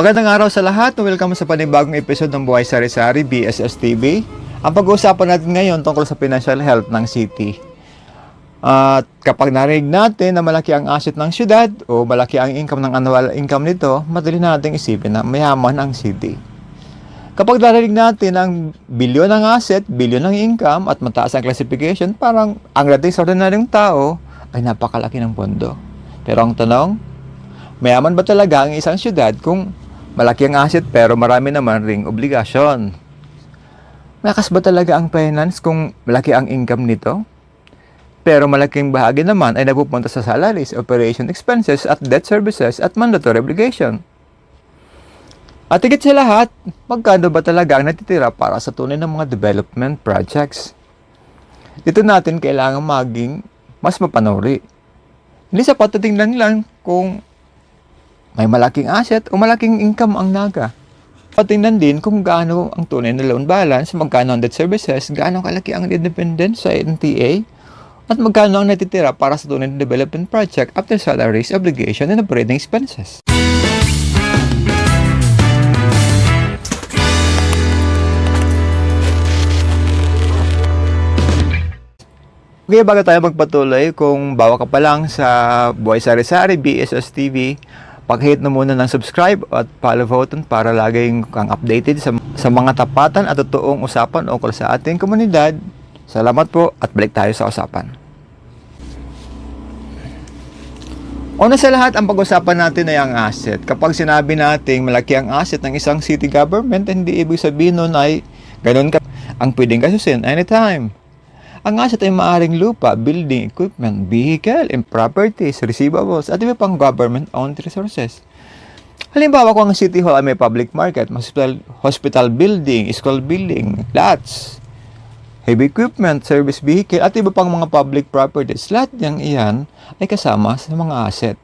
Magandang araw sa lahat. Welcome sa panibagong episode ng Buhay Sari-Sari BSS TV. Ang pag-uusapan natin ngayon tungkol sa financial health ng city. At kapag narinig natin na malaki ang asset ng syudad o malaki ang income ng annual income nito, madali nating isipin na mayaman ang city. Kapag narinig natin ang bilyon ng asset, bilyon ng income at mataas ang classification, parang ang dating sa ordinaryong tao ay napakalaki ng pondo. Pero ang tanong, mayaman ba talaga ang isang syudad kung malaki ang asset pero marami naman ring obligasyon? Malakas ba talaga ang finance kung malaki ang income nito? Pero malaking bahagi naman ay napupunta sa salaries, operation expenses at debt services at mandatory obligation. At higit sa lahat, magkano ba talaga ang natitira para sa tunay ng mga development projects? Dito natin kailangan maging mas mapanuri. Hindi sapat na tingnan lang kung may malaking asset o malaking income ang naga. Patingnan din kung gaano ang tunay na loan balance, magkano ang debt services, gaano kalaki ang independent sa NTA, at magkano ang natitira para sa tunay na development project after salaries, obligation, and operating expenses. Okay, bago tayo magpatuloy, kung bawa ka pa lang sa Buhay Sari-Sari BSS TV, pag-hit na muna ng subscribe at follow button para laging kang updated sa mga tapatan at totoong usapan ukol sa ating komunidad. Salamat po at balik tayo sa usapan. Una sa lahat, ang pag-usapan natin ay ang asset. Kapag sinabi nating malaki ang asset ng isang city government, hindi ibig sabihin nun ay ganun ka ang pwedeng gasusin anytime. Ang asset ay maaaring lupa, building, equipment, vehicle, and properties, receivables, at iba pang government-owned resources. Halimbawa, kung ang City Hall ay may public market, hospital building, school building, lots, heavy equipment, service vehicle, at iba pang mga public properties, lahat niyang iyan ay kasama sa mga asset.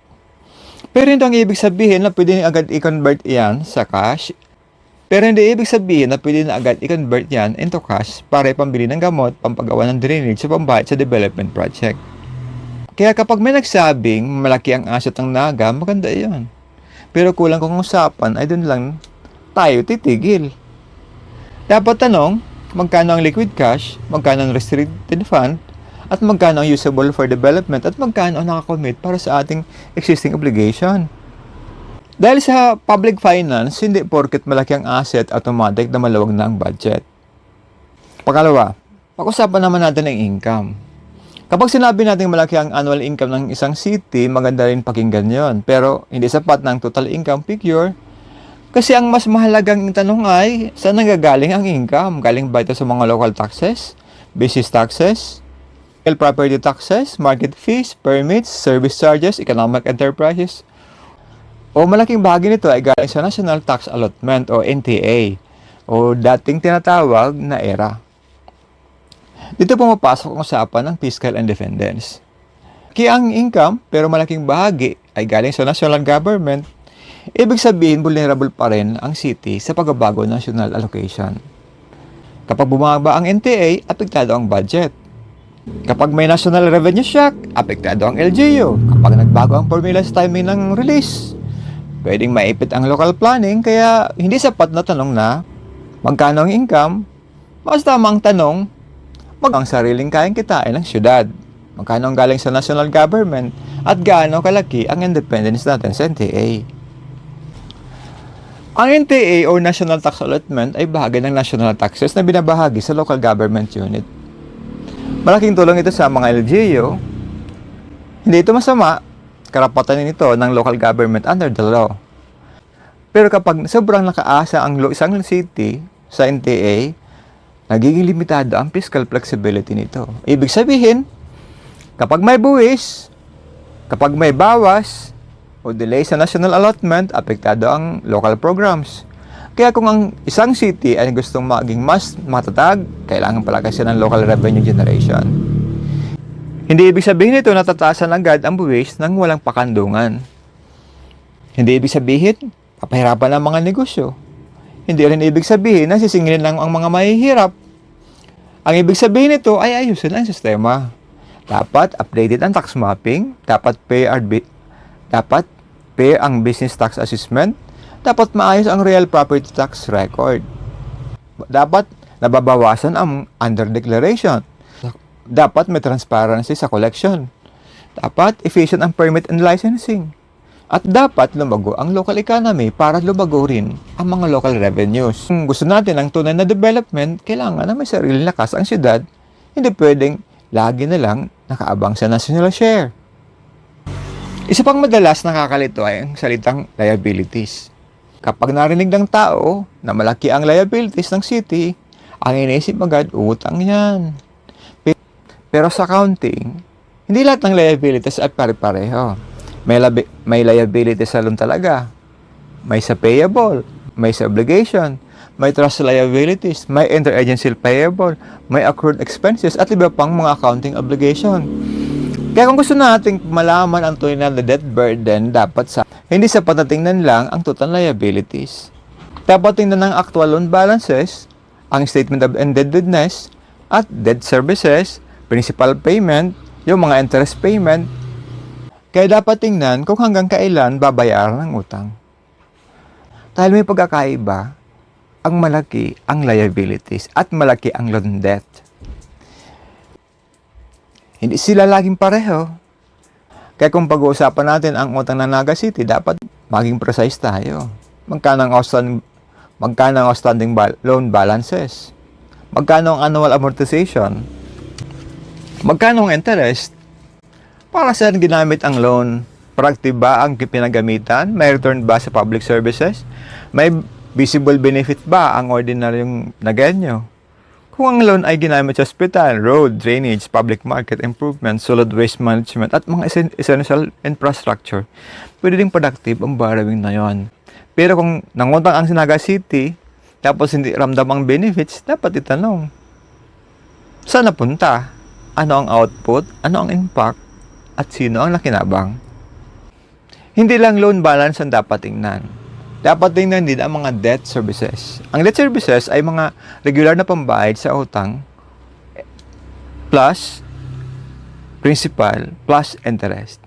Pero hindi ang ibig sabihin na pwede agad i-convert iyan sa cash. Pero hindi ibig sabihin na pwede na agad i-convert yan into cash para ipambili ng gamot, pampagawa ng drainage sa pambayad sa development project. Kaya kapag may nagsabing malaki ang asset ng naga, maganda iyon. Pero kulang kung usapan ay dun lang tayo titigil. Dapat tanong, magkano ang liquid cash, magkano ang restricted fund, at magkano ang usable for development, at magkano ang nakakommit para sa ating existing obligation. Dahil sa public finance, hindi porket malaki ang asset, automatic na maluwag na ang budget. Pangalawa, pag-usapan naman natin ang income. Kapag sinabi natin malaki ang annual income ng isang city, maganda rin pakinggan yon. Pero hindi sapat ng total income figure. Kasi ang mas mahalagang tanong ay, saan nanggagaling ang income? Galing ba ito sa mga local taxes, business taxes, real property taxes, market fees, permits, service charges, economic enterprises, o malaking bahagi nito ay galing sa National Tax Allotment o NTA o dating tinatawag na ERA. Dito pumapasok ang usapan ng fiscal independence. Kaya ang income pero malaking bahagi ay galing sa national government, ibig sabihin vulnerable pa rin ang city sa pagbabago ng national allocation. Kapag bumaba ang NTA, apektado ang budget. Kapag may national revenue shock, apektado ang LGU. Kapag nagbago ang formula sa timing ng release, pwedeng maipit ang local planning, kaya hindi sapat na tanong na magkano ang income, mas tamang tanong, ang sariling kayang kitain ng syudad, magkano ang galing sa national government, at gaano kalaki ang independence natin sa NTA. Ang NTA o National Tax Allotment ay bahagi ng national taxes na binabahagi sa local government unit. Malaking tulong ito sa mga LGU. Hindi ito masama, karapatan nito ng local government under the law. Pero kapag sobrang nakaasa ang isang city sa NTA, nagiging limitado ang fiscal flexibility nito. Ibig sabihin, kapag may buwis, kapag may bawas, o delay sa national allotment, apektado ang local programs. Kaya kung ang isang city ay gustong maging mas matatag, kailangan palakasin ng local revenue generation. Hindi ibig sabihin ito na tataasan agad ang buwis nang walang pakandungan. Hindi ibig sabihin, papahirapan ang mga negosyo. Hindi rin ibig sabihin na sisingilin lang ang mga mahihirap. Ang ibig sabihin nito ay ayusin ang sistema. Dapat updated ang tax mapping, dapat pay ang business tax assessment, Dapat maayos ang real property tax record. Dapat nababawasan ang under-declaration. Dapat may transparency sa collection. Dapat efficient ang permit and licensing. At dapat lumago ang local economy para lumago rin ang mga local revenues. Kung gusto natin ng tunay na development, kailangan na may sariling lakas ang syudad. Hindi pwedeng lagi na lang nakaabang sa national share. Isa pang madalas nakakalito ay ang salitang liabilities. Kapag narinig ng tao na malaki ang liabilities ng city, ang iniisip agad, utang yan. Pero sa accounting, hindi lahat ng liabilities ay pare-pareho. May liabilities sa loan talaga. May sa payable, may sa obligation, may trust liabilities, may interagency payable, may accrued expenses, at iba pang mga accounting obligation. Kaya kung gusto nating malaman ang tunay na debt burden, hindi sa patatingnan lang ang total liabilities. Dapat tingnan ng actual loan balances, ang statement of indebtedness, at debt services, principal payment, yung mga interest payment. Kaya dapat tingnan kung hanggang kailan babayaran ang utang. Dahil may pagkakaiba, ang malaki ang liabilities at malaki ang loan debt. Hindi sila laging pareho. Kaya kung pag-uusapan natin ang utang ng Naga City, dapat maging precise tayo. Magkano ang outstanding loan balances? Magkano ang annual amortization? Magkano ang interest? Para saan ginamit ang loan? Productive ba ang pinagamitan? May return ba sa public services? May visible benefit ba ang ordinaryong naganyo? Kung ang loan ay ginamit sa hospital, road, drainage, public market improvement, solid waste management, at mga essential infrastructure, pwede ding productive ang borrowing na yon. Pero kung nangutang ang Naga City, tapos hindi ramdam ang benefits, dapat itanong, saan napunta? Ano ang output? Ano ang impact? At sino ang nakinabang? Hindi lang loan balance ang dapat tingnan. Dapat tingnan din ang mga debt services. Ang debt services ay mga regular na pambayad sa utang plus principal plus interest.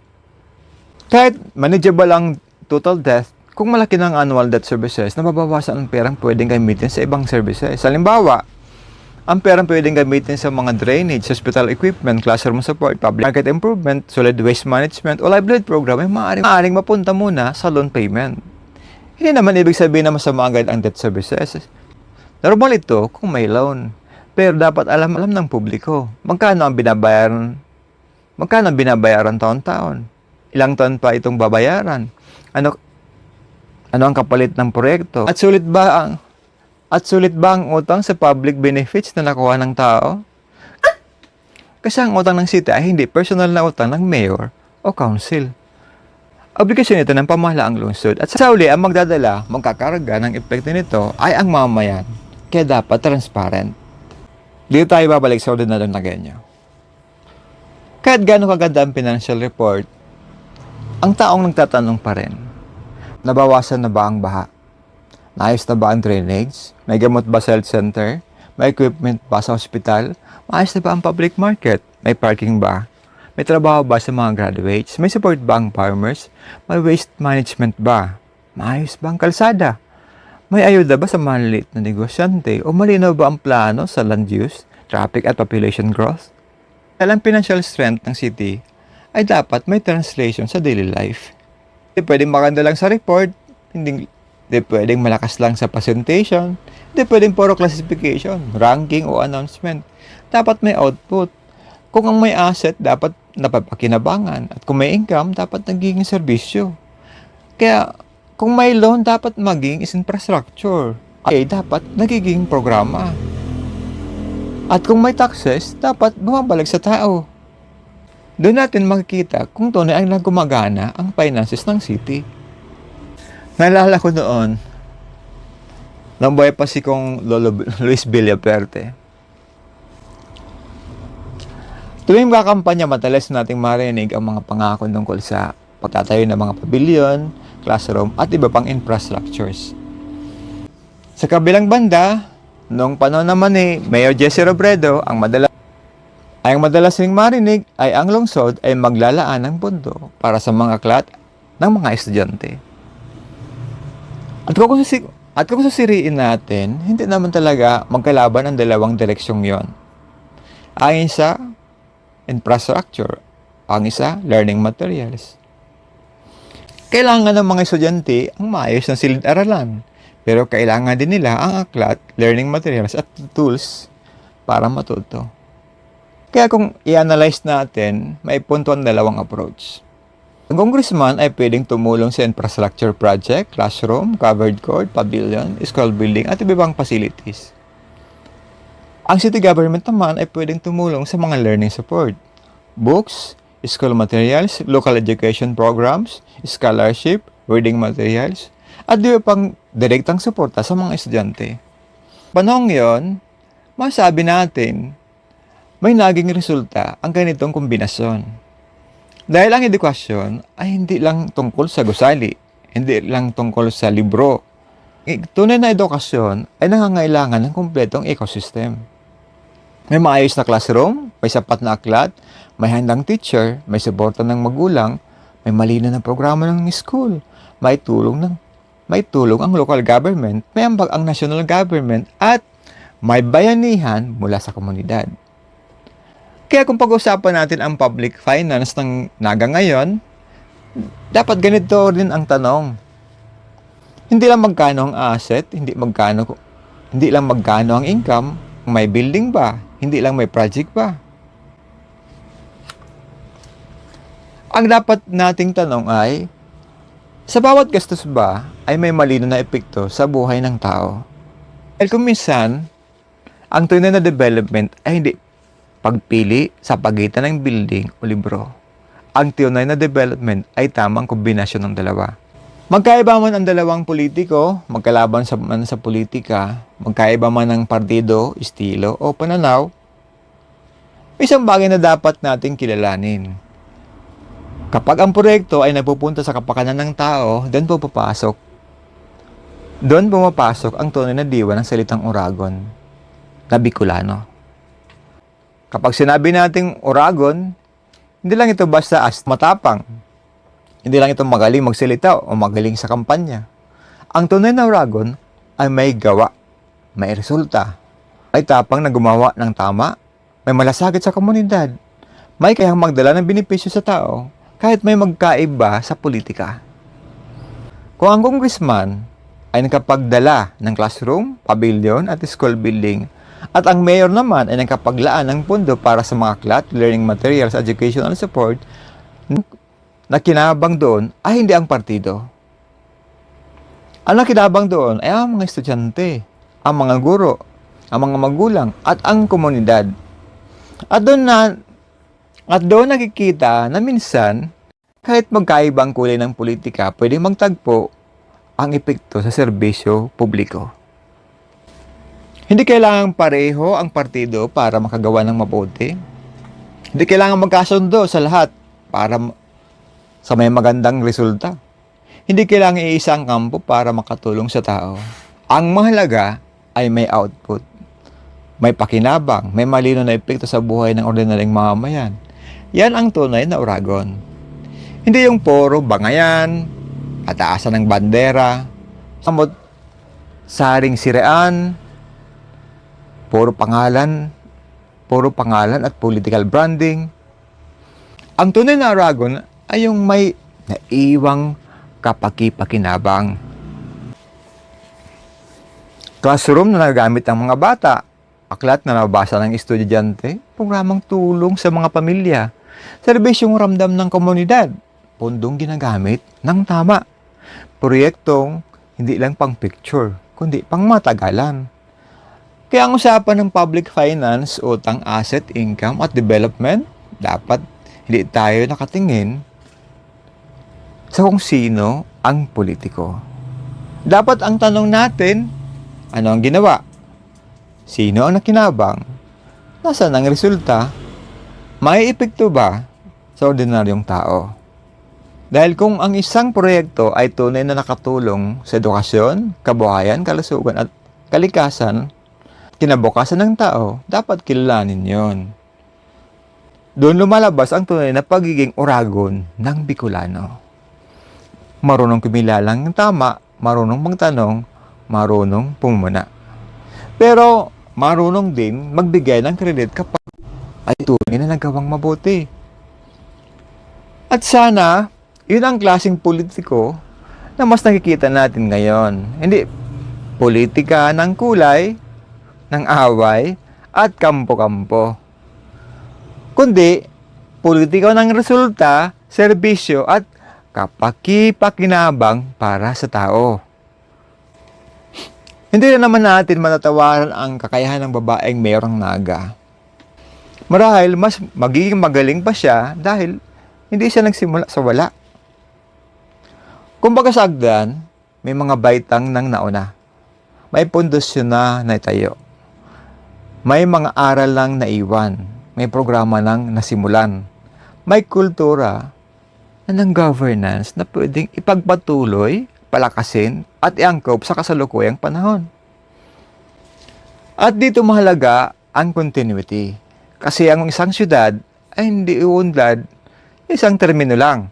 Kahit manageable ang total debt, kung malaki ng annual debt services, nababawasan ang perang pwedeng gamitin sa ibang services. Halimbawa, ang perang pwedeng gamitin sa mga drainage, hospital equipment, classroom support, public market improvement, solid waste management, o livelihood program ay maaaring mapunta muna sa loan payment. Hindi naman ibig sabihin na masama agad ang debt services. Normal ito kung may loan. Pero dapat alam ng publiko magkano ang binabayaran taon-taon. Ilang taon pa itong babayaran. Ano ang kapalit ng proyekto? At sulit ba ang utang sa public benefits na nakuha ng tao? Kasi ang utang ng city ay hindi personal na utang ng mayor o council. Obligasyon ito ng pamahalaang lungsod. At sa uli, ang magkakarga ng epekto nito ay ang mamayan. Kaya dapat transparent. Dito tayo babalik sa ordinaryong Nagenyo. Kahit gaano kaganda ang financial report, ang taong nagtatanong pa rin, nabawasan na ba ang baha? Naayos na ba ang drainage? May gamot ba sa health center? May equipment ba sa hospital? Maayos na ba ang public market? May parking ba? May trabaho ba sa mga graduates? May support ba ang farmers? May waste management ba? Maayos ba ang kalsada? May ayuda ba sa maliliit na negosyante? O malinaw ba ang plano sa land use, traffic at population growth? Dahil ang financial strength ng city ay dapat may translation sa daily life. Hindi pwedeng maganda lang sa report, hindi pwedeng malakas lang sa presentation, hindi pwedeng puro classification, ranking o announcement. Dapat may output. Kung ang may asset, dapat napapakinabangan. At kung may income, dapat nagiging serbisyo. Kaya, kung may loan, dapat maging infrastructure. Ay, dapat nagiging programa. At kung may taxes, dapat bumabalik sa tao. Doon natin makikita kung tunay ang nagumagana ang finances ng city. Naalala ko noon, nang buhay pa si Kong Lolo Luis Villaperte. Tuwing kakampanya, madalas nating marinig ang mga pangako tungkol sa pagtatayo ng mga pavilion, classroom, at iba pang infrastructures. Sa kabilang banda, noong panahon naman ni Mayor Jesse Robredo, ang madalas ring marinig ay ang lungsod ay maglalaan ng pondo para sa mga klat ng mga estudyante. At kung susiriin natin, hindi naman talaga magkalaban ang dalawang direksyong yon. Ang isa, infrastructure. Ang isa, learning materials. Kailangan ng mga estudyante ang maayos na silid-aralan. Pero kailangan din nila ang aklat, learning materials at tools para matuto. Kaya kung i-analyze natin, may punto ang dalawang approach. Ang congressman ay pwedeng tumulong sa infrastructure project, classroom, covered court, pavilion, school building at iba pang facilities. Ang city government naman ay pwedeng tumulong sa mga learning support, books, school materials, local education programs, scholarship, reading materials, at iba pang direktang suporta sa mga estudyante. Panahong yon, masabi natin, may naging resulta ang ganitong kombinasyon. Dahil ang edukasyon ay hindi lang tungkol sa gusali, hindi lang tungkol sa libro. Tunay na edukasyon ay nangangailangan ng kumpletong ecosystem. May maayos na classroom, may sapat na aklat, may handang teacher, may suporta ng magulang, may malinaw na programa ng school, may tulong ang local government, may ambag ang national government, at may bayanihan mula sa komunidad. Kaya kung pag-usapan natin ang public finance ng Naga ngayon, dapat ganito rin ang tanong. Hindi lang magkano ang asset, hindi lang magkano ang income, may building ba, hindi lang may project ba. Ang dapat nating tanong ay, sa bawat gastos ba ay may malinaw na epekto sa buhay ng tao? Dahil kung minsan, ang tunay na development ay hindi pagpili sa pagitan ng building o libro. Ang tunay na development ay tamang kombinasyon ng dalawa. Magkaiba man ang dalawang politiko, magkalaban man sa politika, magkaiba man ang partido, estilo o pananaw, isang bagay na dapat nating kilalanin. Kapag ang proyekto ay napupunta sa kapakanan ng tao, doon pumapasok ang tunay na diwa ng salitang Oragon na Bicolano. Kapag sinabi nating Oragon, hindi lang ito basta matapang. Hindi lang ito magaling magsalita o magaling sa kampanya. Ang tunay na Oragon ay may gawa, may resulta, may tapang na gumawa ng tama, may malasakit sa komunidad, may kayang magdala ng benepisyo sa tao, kahit may magkaiba sa politika. Kung ang congressman ay nakapagdala ng classroom, pavilion at school building, at ang mayor naman ay nakapaglaan ng pondo para sa mga aklat, learning materials, educational support, na kinabang doon ay hindi ang partido. Ang nakinabang doon ay ang mga estudyante, ang mga guro, ang mga magulang, at ang komunidad. At doon nakikita na minsan, kahit magkaibang kulay ng politika, pwedeng magtagpo ang epekto sa serbisyo publiko. Hindi kailangang pareho ang partido para makagawa ng mabuti. Hindi kailangan magkasundo sa lahat para sa may magandang resulta. Hindi kailangan iisa ang kampo para makatulong sa tao. Ang mahalaga ay may output, may pakinabang, may malinaw na epekto sa buhay ng ordinaryong mamamayan. Yan ang tunay na Oragon. Hindi yung puro bangayan, pataasan ng bandera, saring siraan, puro pangalan at political branding. Ang tunay na Oragon ay yung may naiwang kapaki-pakinabang. Classroom na nagagamit ng mga bata, aklat na nabasa ng estudyante, programang tulong sa mga pamilya, serbisyong ramdam ng komunidad, pondong ginagamit ng tama, proyektong hindi lang pang picture, kundi pang matagalan. Kaya ang usapan ng public finance, utang, asset, income at development, dapat hindi tayo nakatingin sa kung sino ang politiko. Dapat ang tanong natin, ano ang ginawa? Sino ang nakinabang? Nasaan ang resulta? May epekto ba sa ordinaryong tao? Dahil kung ang isang proyekto ay tunay na nakatulong sa edukasyon, kabuhayan, kalusugan at kalikasan, kinabukasan ng tao, dapat kilalanin yon. Doon lumalabas ang tunay na pagiging Oragon ng Bicolano. Marunong kumilala ng tama marunong magtanong, marunong pumuna. Pero marunong din magbigay ng credit kapag ay tunay na nagawang mabuti. At sana, yun ang klaseng politiko na mas nakikita natin ngayon. Hindi politika ng kulay, ng away, at kampo-kampo. Kundi, politika ng resulta, serbisyo, at kapaki-pakinabang para sa tao. Hindi na naman natin matatawaran ang kakayahan ng babaeng mayroong naga. Marahil mas magiging magaling pa siya dahil hindi siya nagsimula sa wala. Kumbaga sa hagdan, may mga baitang nang nauna. May pundasyon na naitayo. May mga aral lang naiwan. May programa lang nasimulan. May kultura ng governance na pwedeng ipagpatuloy, palakasin, at iangkop sa kasalukuyang panahon. At dito mahalaga ang continuity. Kasi ang isang syudad ay hindi uunlad isang termino lang.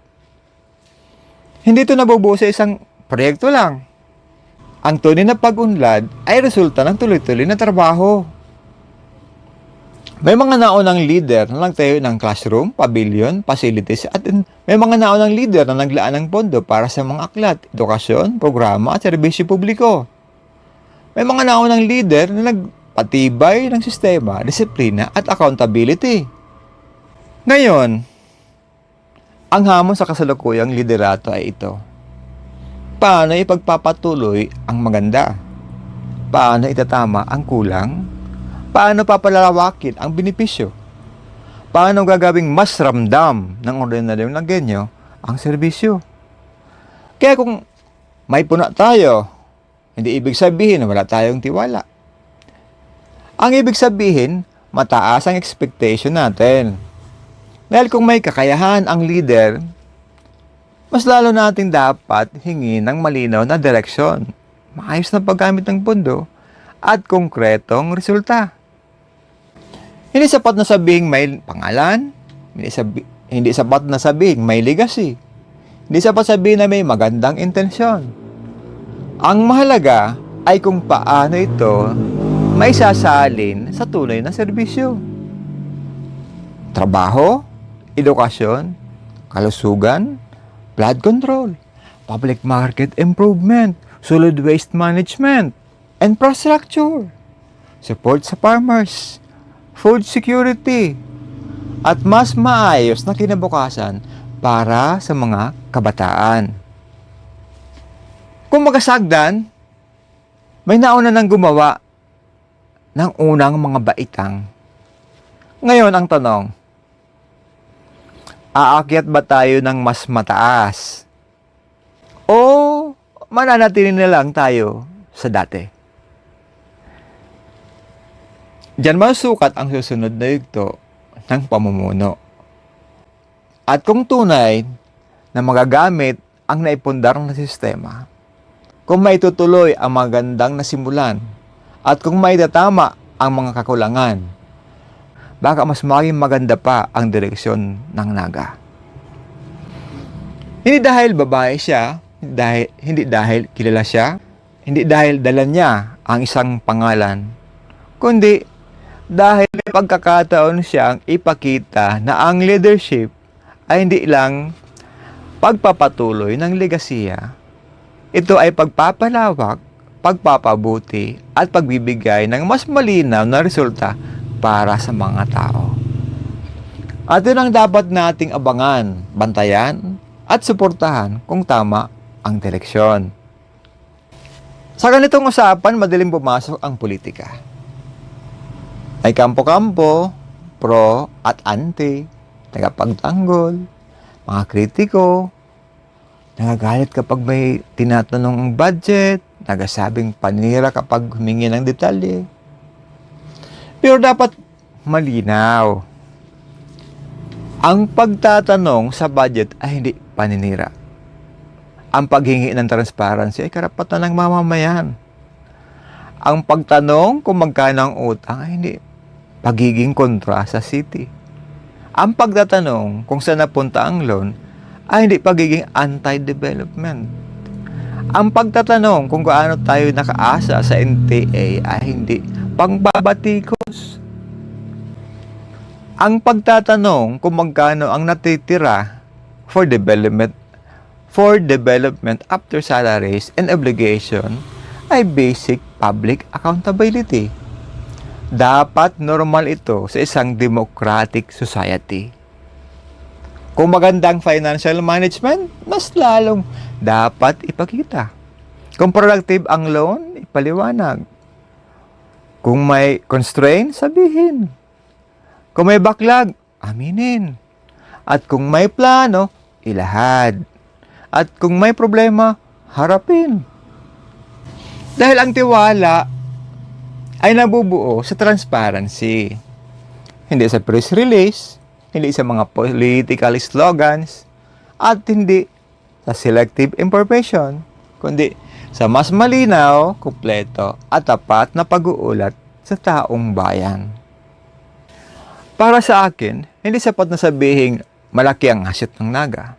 Hindi ito nabubuo sa isang proyekto lang. Ang tunay na pag-unlad ay resulta ng tuloy-tuloy na trabaho. May mga naunang leader na nagtayo ng classroom, pavilion, facilities, at may mga naunang leader na naglaan ng pondo para sa mga aklat, edukasyon, programa, at serbisyo publiko. May mga naunang leader na nagpatibay ng sistema, disiplina, at accountability. Ngayon, ang hamon sa kasalukuyang liderato ay ito. Paano ipagpapatuloy ang maganda? Paano itatama ang kulang? Paano papalalawakin ang benepisyo? Paano gagawing mas ramdam ng ordinaryong Nagueño ang serbisyo? Kaya kung may puna tayo, hindi ibig sabihin na wala tayong tiwala. Ang ibig sabihin, mataas ang expectation natin. Dahil kung may kakayahan ang leader, mas lalo nating dapat hingi ng malinaw na direksyon, maayos na paggamit ng pondo, at konkretong resulta. Hindi sapat na sabihing may pangalan, hindi sapat na sabihing may legacy, hindi sapat sabihin na may magandang intensyon. Ang mahalaga ay kung paano ito may sasalin sa tunay na serbisyo. Trabaho, edukasyon, kalusugan, flood control, public market improvement, solid waste management, infrastructure, support sa farmers, food security, at mas maayos na kinabukasan para sa mga kabataan. Kung magasagdan, may nauna nang gumawa ng unang mga baitang. Ngayon ang tanong, aakyat ba tayo ng mas mataas? O mananatili na lang tayo sa dati? Diyan masukat ang susunod na yugto ng pamumuno. At kung tunay na magagamit ang naipundar na sistema, kung maitutuloy ang magandang nasimulan, at kung maitatama ang mga kakulangan, baka mas maging maganda pa ang direksyon ng Naga. Hindi dahil babae siya, hindi dahil kilala siya, hindi dahil dala niya ang isang pangalan, kundi dahil may pagkakataon siyang ipakita na ang leadership ay hindi lang pagpapatuloy ng legasiya. Ito ay pagpapalawak, pagpapabuti, at pagbibigay ng mas malinaw na resulta para sa mga tao. At yun ang dapat nating abangan, bantayan, at suportahan kung tama ang direksyon. Sa ganitong usapan, madaling pumasok ang politika. May kampo-kampo, pro at anti, tagapagtanggol, mga kritiko, nagagalit kapag may tinatanong budget, nagasabing panira kapag humingi ng detalye. Pero dapat malinaw. Ang pagtatanong sa budget ay hindi paninira. Ang paghingi ng transparency ay karapatan ng mamamayan. Ang pagtanong kung magkano ang utang ay hindi pagiging kontra sa city. Ang pagtatanong kung saan napunta ang loan ay hindi pagiging anti-development. Ang pagtatanong kung gaano tayo nakaasa sa NTA ay hindi pangbabatikos. Ang pagtatanong kung magkano ang natitira for development after salaries and obligation ay basic public accountability. Dapat normal ito sa isang democratic society. Kung magandang financial management, mas lalong dapat ipakita. Kung productive ang loan, ipaliwanag. Kung may constraint, sabihin. Kung may backlog, aminin. At kung may plano, ilahad. At kung may problema, harapin. Dahil ang tiwala ay nabubuo sa transparency. Hindi sa press release, hindi sa mga political slogans, at hindi sa selective information, kundi sa mas malinaw, kumpleto, at tapat na pag-uulat sa taong bayan. Para sa akin, hindi sapat na sabihing malaki ang asset ng Naga.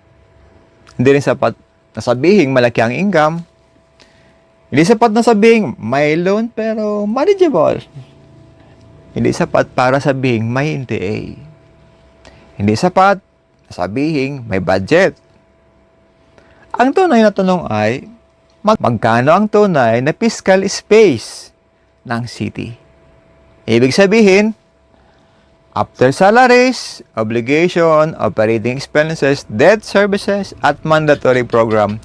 Hindi rin sapat na sabihing malaki ang income. Hindi sapat na sabihing may loan pero manageable. Hindi sapat para sabihing may NTA. Hindi sapat na sabihing may budget. Ang tunay na tanong ay, magkano ang tunay na fiscal space ng city? Ibig sabihin, after salaries, obligation, operating expenses, debt services, at mandatory program,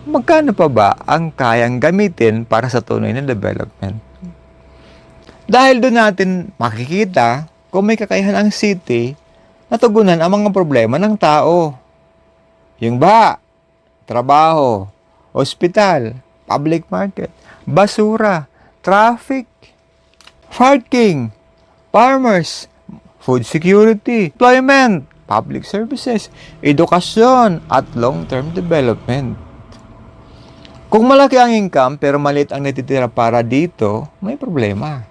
magkano pa ba ang kayang gamitin para sa tunay na development? Dahil doon natin makikita kung may kakayahan ang city na tugunan ang mga problema ng tao. Yung baha, trabaho, ospital, public market, basura, traffic, parking, farmers, food security, employment, public services, edukasyon, at long-term development. Kung malaki ang income pero maliit ang natitira para dito, may problema.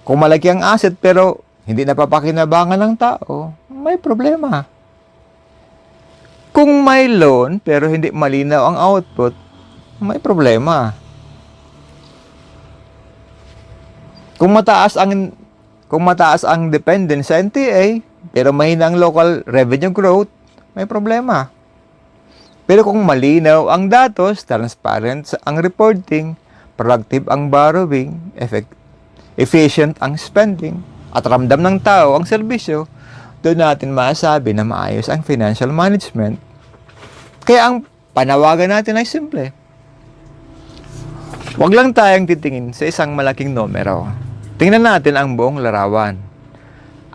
Kung malaki ang asset pero hindi napapakinabangan ng tao, may problema. Kung may loan pero hindi malinaw ang output, may problema. Kung mataas ang dependence sa NTA, pero mahina ang local revenue growth, may problema. Pero kung malinaw ang datos, transparent ang reporting, productive ang borrowing, efficient ang spending, at ramdam ng tao ang serbisyo, doon natin masasabi na maayos ang financial management. Kaya ang panawagan natin ay simple. Huwag lang tayong titingin sa isang malaking numero. Tingnan natin ang buong larawan.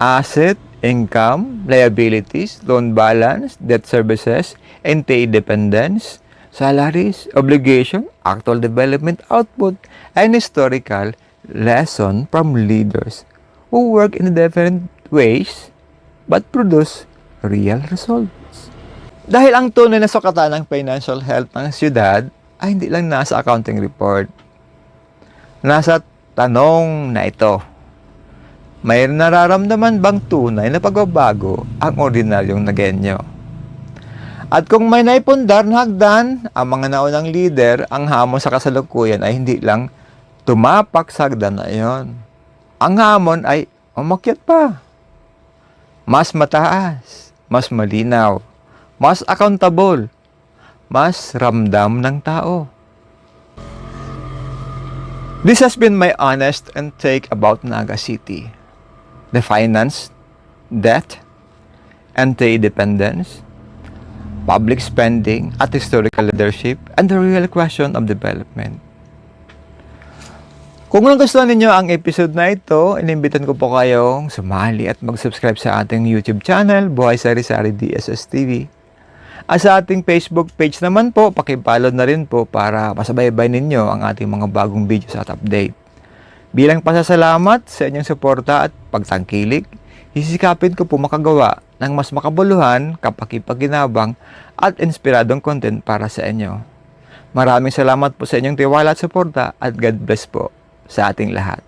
Asset, income, liabilities, loan balance, debt services, NTA dependence, salaries, obligation, actual development output, and historical lesson from leaders who work in different ways but produce real results. Dahil ang tunay na sukatan ng financial health ng siyudad ay hindi lang nasa accounting report. Nasa tanong na ito, may nararamdaman bang tunay na pagbabago ang ordinaryong Nagueño? At kung may naipundar na hagdan ang mga naunang leader, ang hamon sa kasalukuyan ay hindi lang tumapak sa hagdan na iyon. Ang hamon ay umakyat pa. Mas mataas, mas malinaw, mas accountable, mas ramdam ng tao. This has been my honest and take about Naga City. The finance, debt, NTA dependence, public spending at historical leadership, and the real question of development. Kung nagustuhan ninyo ang episode na ito, inimbitan ko po kayong sumali at mag-subscribe sa ating YouTube channel, Buhay Sari-Sari DSS TV. At sa ating Facebook page naman po, pakipollow na rin po para masabaybay ninyo ang ating mga bagong videos at update. Bilang pasasalamat sa inyong suporta at pagtangkilik, hisikapin ko po makagawa ng mas makabuluhan, kapaki-paginabang at inspiradong content para sa inyo. Maraming salamat po sa inyong tiwala at suporta at God bless po sa ating lahat.